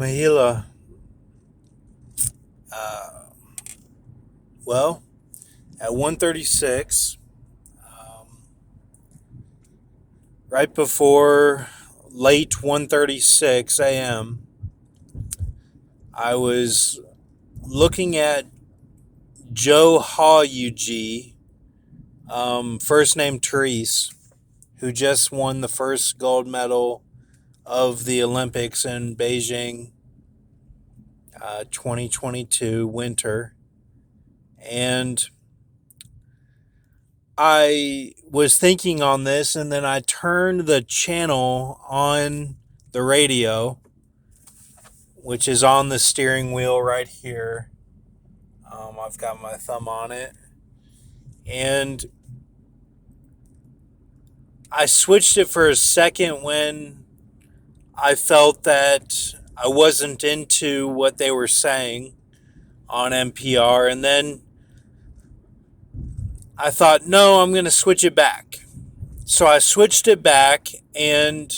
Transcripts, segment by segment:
Mahila, uh, well, at 1:36, um, right before late 1:36 a.m., I was looking at Joe Hawuji, first name Therese, who just won the first gold medal of the Olympics in Beijing 2022 winter. And I was thinking on this, and then I turned the channel on the radio, which is on the steering wheel right here. I've got my thumb on it. And I switched it for a second when I felt that I wasn't into what they were saying on NPR. And then I thought, no, I'm going to switch it back. So I switched it back, and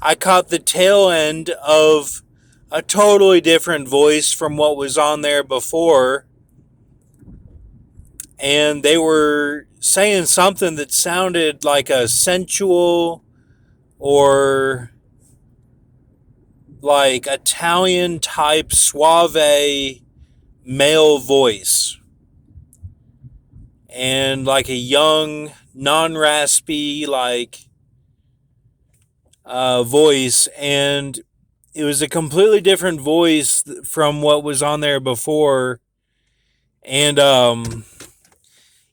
I caught the tail end of a totally different voice from what was on there before. And they were saying something that sounded like a sensual or like Italian type suave male voice. And like a young, non raspy, voice. And it was a completely different voice from what was on there before. And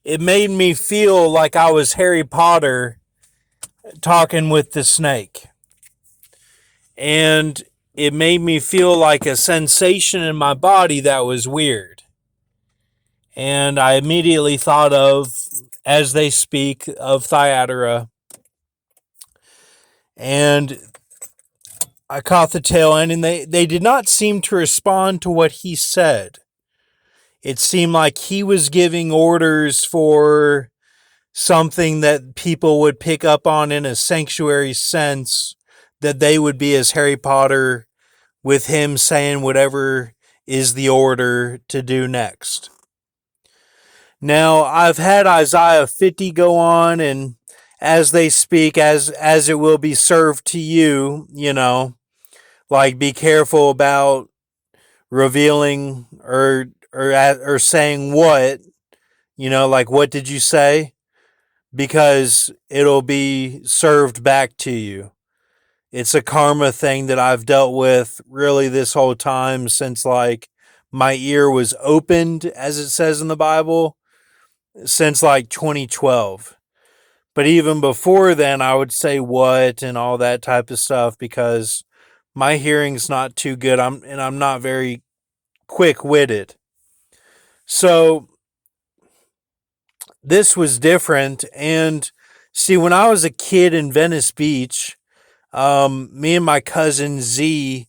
it made me feel like I was Harry Potter talking with the snake. And it made me feel like a sensation in my body that was weird. And I immediately thought of, as they speak, of Thyatira. And I caught the tail end, and they did not seem to respond to what he said. It seemed like he was giving orders for something that people would pick up on in a sanctuary sense, that they would be as Harry Potter with him saying whatever is the order to do next. Now, I've had Isaiah 50 go on, and as they speak, as it will be served to you, like be careful about revealing or saying what, like what did you say? Because it'll be served back to you. It's a karma thing that I've dealt with really this whole time since like my ear was opened, as it says in the Bible, since like 2012. But even before then, I would say what and all that type of stuff because my hearing's not too good. I'm not very quick-witted. So this was different. And see, when I was a kid in Venice Beach, me and my cousin Z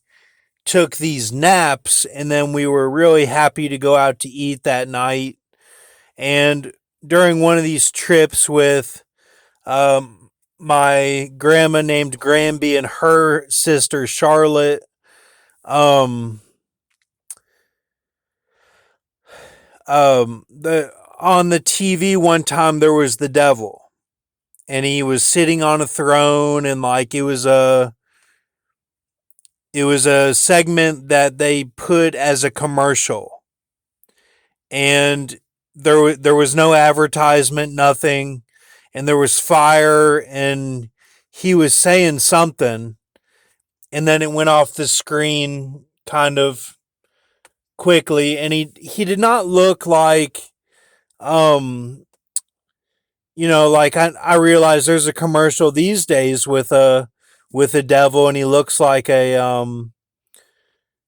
took these naps, and then we were really happy to go out to eat that night. And during one of these trips with my grandma named Granby and her sister Charlotte, the on the TV one time there was the devil, and he was sitting on a throne, and like it was a segment that they put as a commercial, and there was no advertisement, nothing, and there was fire, and he was saying something, and then it went off the screen kind of quickly, and he did not look like um like I realize there's a commercial these days with a devil, and he looks like a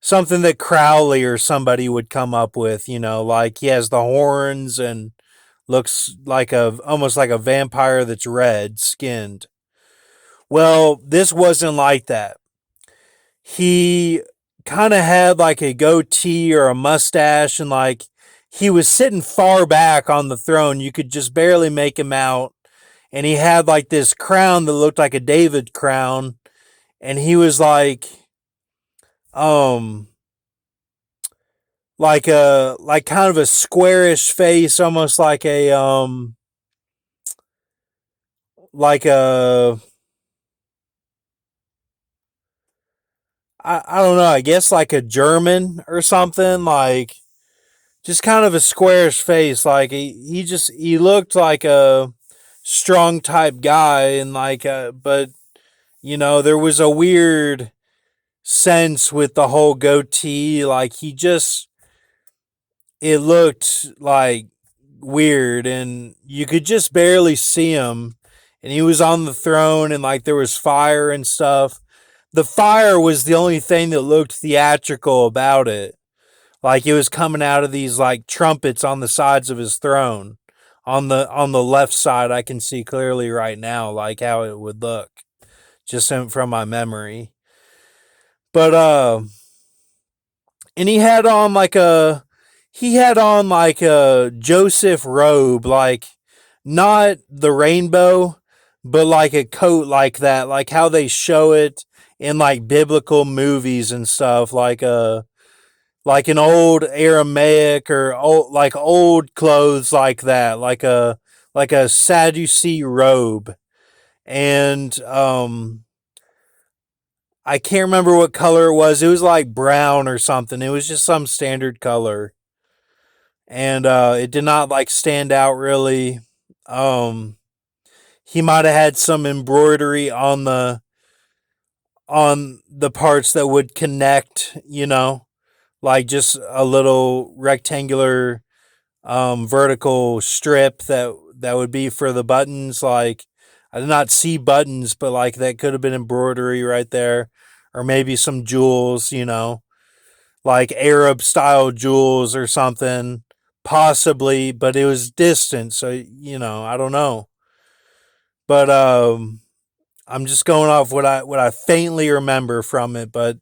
something that Crowley or somebody would come up with, like he has the horns and looks like almost like a vampire that's red skinned. Well, this wasn't like that. He kind of had like a goatee or a mustache, and like he was sitting far back on the throne. You could just barely make him out. And he had like this crown that looked like a David crown. And he was like um like kind of a squarish face, almost like a I don't know, I guess like a German or something, like just kind of a squarish face. Like he looked like a strong type guy, and but there was a weird sense with the whole goatee. Like he just it looked like weird, and you could just barely see him. And he was on the throne, and like there was fire and stuff. The fire was the only thing that looked theatrical about it. Like it was coming out of these like trumpets on the sides of his throne. On the left side, I can see clearly right now, like how it would look, just from my memory. But and he had on like a Joseph robe, like not the rainbow, but like a coat like that, like how they show it in like biblical movies and stuff, like an old Aramaic or old clothes like that, like a Sadducee robe. And I can't remember what color it was. It was like brown or something. It was just some standard color. And it did not like stand out really. Um he might have had some embroidery on the parts that would connect, like just a little rectangular vertical strip that would be for the buttons. Like I did not see buttons, but like that could have been embroidery right there, or maybe some jewels, like Arab style jewels or something, possibly. But it was distant, so I don't know. But I'm just going off what I faintly remember from it. But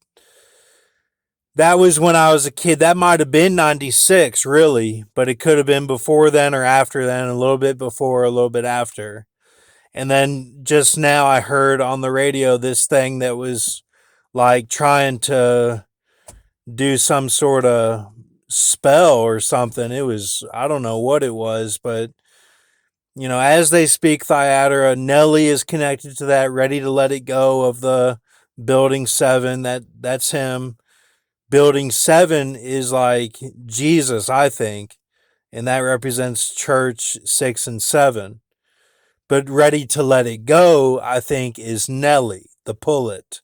that was when I was a kid. That might have been 96, really, but it could have been before then or after then, a little bit before, a little bit after. And then just now I heard on the radio this thing that was like trying to do some sort of spell or something. It was, I don't know what it was, but as they speak Thyatira, Nelly is connected to that, ready to let it go of the building 7. That's him. Building 7 is like Jesus, I think, and that represents church 6 and 7. But ready to let it go, I think, is Nelly, the pullet.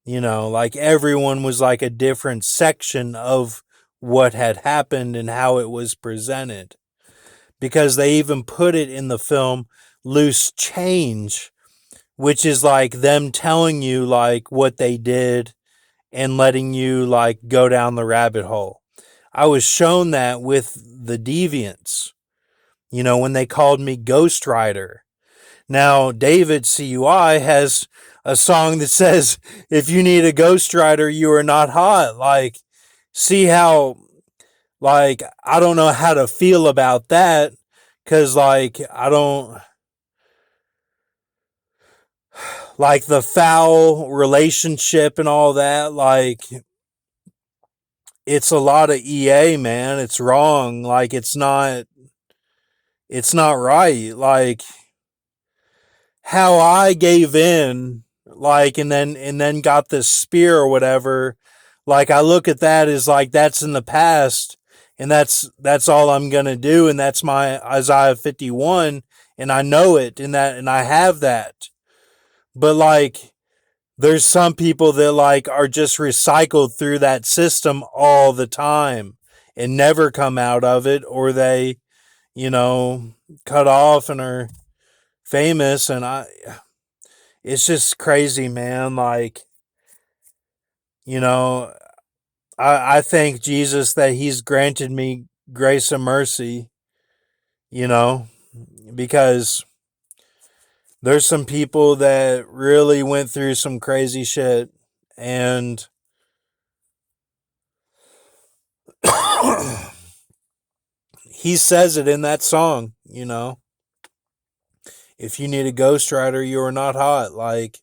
Like everyone was like a different section of what had happened and how it was presented. Because they even put it in the film Loose Change, which is like them telling you like what they did and letting you like go down the rabbit hole. I was shown that with the Deviants, when they called me Ghost Rider. Now, David CUI has a song that says, if you need a Ghost Rider, you are not hot. Like, see how, like, I don't know how to feel about that. Cause, like, I don't like the foul relationship and all that. Like, it's a lot of EA, man. It's wrong. Like it's not right. Like how I gave in, like and then got this spear or whatever. Like I look at that as like that's in the past, and that's all I'm gonna do, and that's my Isaiah 51, and I know it, and I have that. But like there's some people that like are just recycled through that system all the time and never come out of it, or they you know cut off and are famous. And it's just crazy, man. Like you know I thank Jesus that he's granted me grace and mercy, you know because there's some people that really went through some crazy shit. And he says it in that song, if you need a ghost rider, you are not hot. Like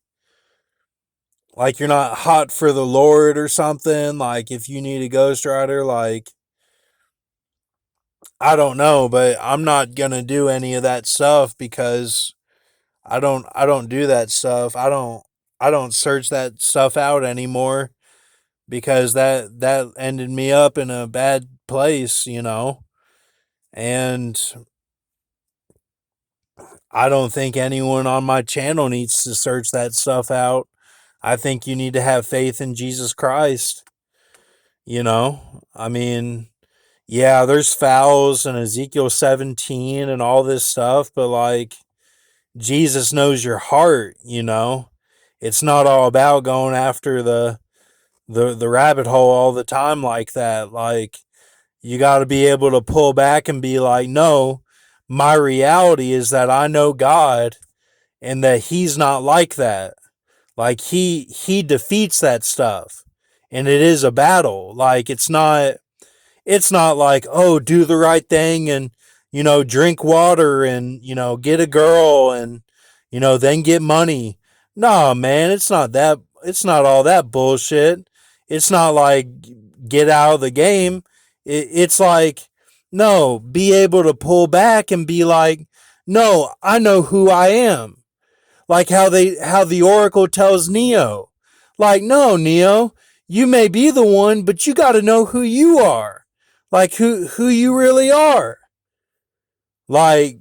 like you're not hot for the Lord or something. Like if you need a ghostwriter, like I don't know, but I'm not gonna do any of that stuff because I don't do that stuff. I don't search that stuff out anymore because that ended me up in a bad place. And I don't think anyone on my channel needs to search that stuff out. I think you need to have faith in Jesus Christ. I mean, yeah, there's fouls and Ezekiel 17 and all this stuff, but like Jesus knows your heart. It's not all about going after the rabbit hole all the time like that. Like you got to be able to pull back and be like, no, my reality is that I know God and that he's not like that. Like he defeats that stuff. And it is a battle. Like it's not like, oh, do the right thing and drink water and get a girl and then get money. Nah, man, it's not all that bullshit. It's not like get out of the game. It's like, no, be able to pull back and be like, no, I know who I am. Like how the Oracle tells Neo. Like, no, Neo, you may be the one, but you got to know who you are. Like who you really are. Like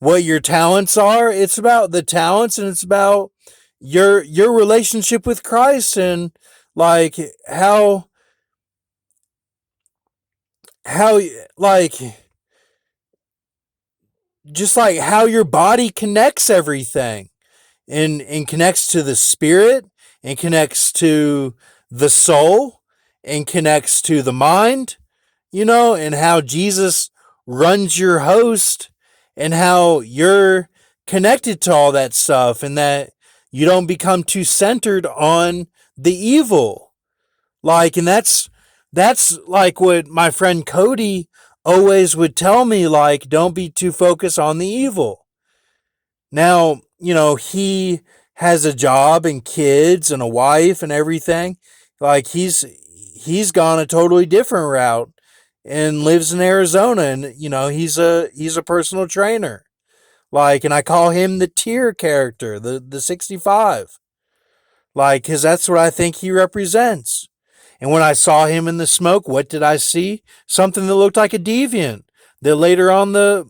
what your talents are. It's about the talents, and it's about your relationship with Christ, and like how like just like how your body connects everything and connects to the spirit and connects to the soul and connects to the mind, and how Jesus runs your host and how you're connected to all that stuff and that you don't become too centered on the evil. Like, and that's like what my friend Cody always would tell me, like, don't be too focused on the evil. Now, he has a job and kids and a wife and everything. Like he's gone a totally different route and lives in Arizona, and he's a personal trainer. Like, and I call him the tier character, the 65. Like, cuz that's what I think he represents. And when I saw him in the smoke, what did I see? Something that looked like a deviant. That later on the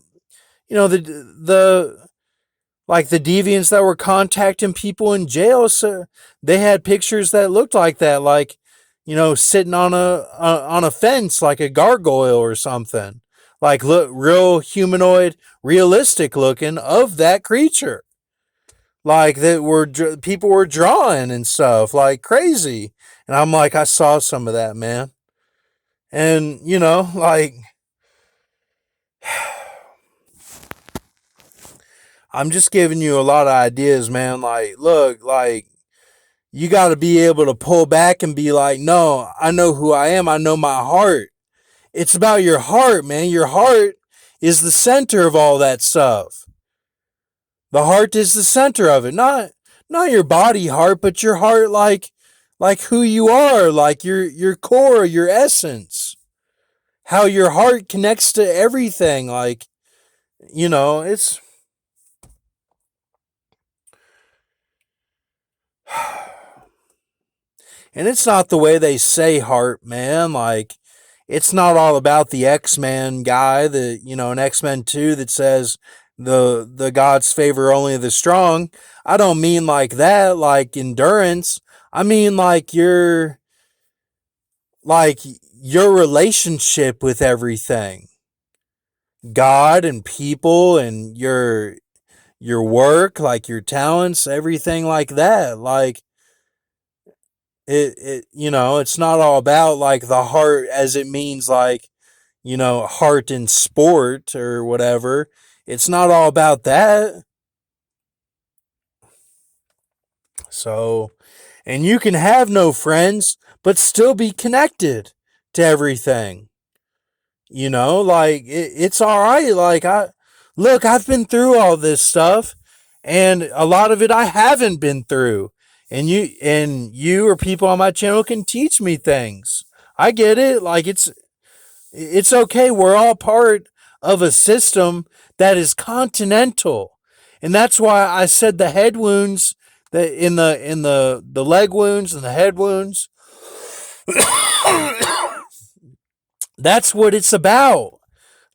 like the deviants that were contacting people in jail, so they had pictures that looked like that, like sitting on a fence like a gargoyle or something, like look real humanoid, realistic looking of that creature, like that were people were drawing and stuff like crazy, and I'm like, I saw some of that, man, and like I'm just giving you a lot of ideas, man. Like, look, like you got to be able to pull back and be like, no, I know who I am. I know my heart. It's about your heart, man. Your heart is the center of all that stuff. The heart is the center of it. Not your body heart, but your heart, like who you are, like your core, your essence. How your heart connects to everything. Like, it's and it's not the way they say heart, man. Like, it's not all about the X-Men guy that, in X-Men 2 that says the gods favor only the strong. I don't mean like that, like endurance. I mean like your relationship with everything. God and people and your work, like your talents, everything like that. Like it's not all about like the heart as it means like heart in sport or whatever. It's not all about that. So, and you can have no friends but still be connected to everything. Like it's all right. Like I've been through all this stuff, and a lot of it I haven't been through. and you or people on my channel can teach me things. I get it. Like it's okay. We're all part of a system that is continental. And that's why I said the head wounds, the leg wounds and the head wounds, that's what it's about.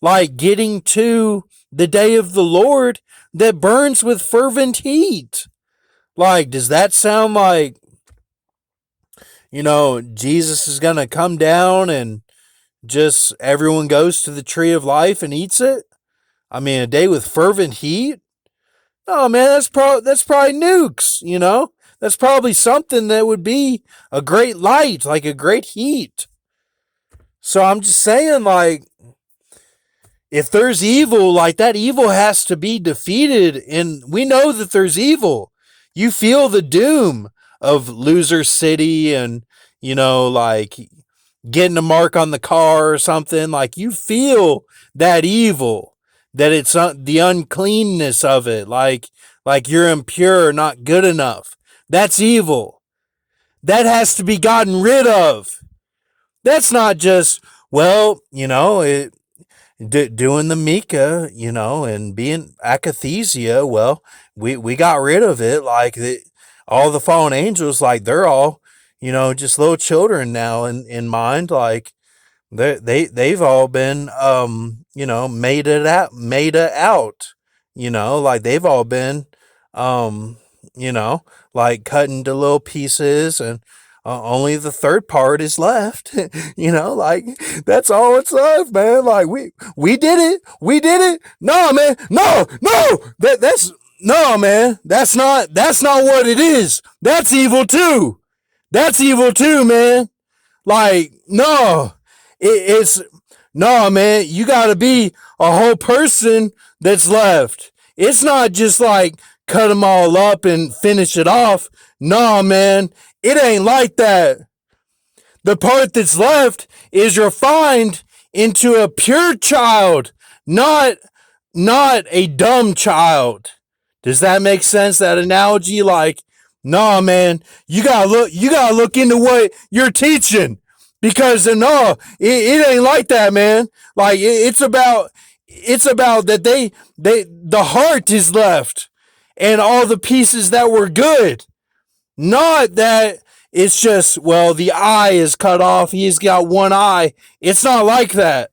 Like getting to the day of the Lord that burns with fervent heat. Like, does that sound like, Jesus is going to come down and just everyone goes to the tree of life and eats it? I mean, a day with fervent heat? Oh man, that's probably nukes, That's probably something that would be a great light, like a great heat. So I'm just saying, like, if there's evil, like that evil has to be defeated, and we know that there's evil. You feel the doom of Loser City and, like getting a mark on the car or something. Like you feel that evil, that it's the uncleanness of it. Like you're impure, not good enough. That's evil. That has to be gotten rid of. That's not just, well, doing the Mika, and being akathesia. Well, we got rid of it. Like all the fallen angels, like they're all, just little children now in mind. Like they've all been, made out, like they've all been, um, like cut into little pieces, and only the third part is left. Like that's all it's left, man. Like we did it. No, man, no, that's no, man. That's not what it is. That's evil too. That's evil too, man. Like no, it's no, man. You gotta be a whole person that's left. It's not just like cut them all up and finish it off. No, man. It ain't like that. The part that's left is refined into a pure child, not a dumb child. Does that make sense? That analogy? Like, nah, man, you gotta look into what you're teaching, because no, it ain't like that, man. Like it's about that the heart is left and all the pieces that were good. Not that it's just, well, the eye is cut off. He's got one eye. It's not like that.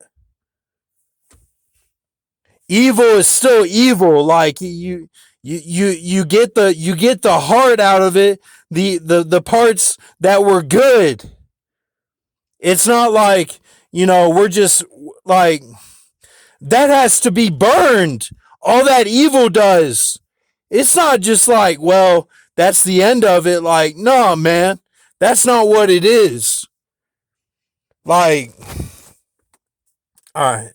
Evil is still evil. Like you get the heart out of it. The parts that were good. It's not like, we're just like, that has to be burned. All that evil does. It's not just like, well, that's the end of it. Like, no, man, that's not what it is. Like, all right.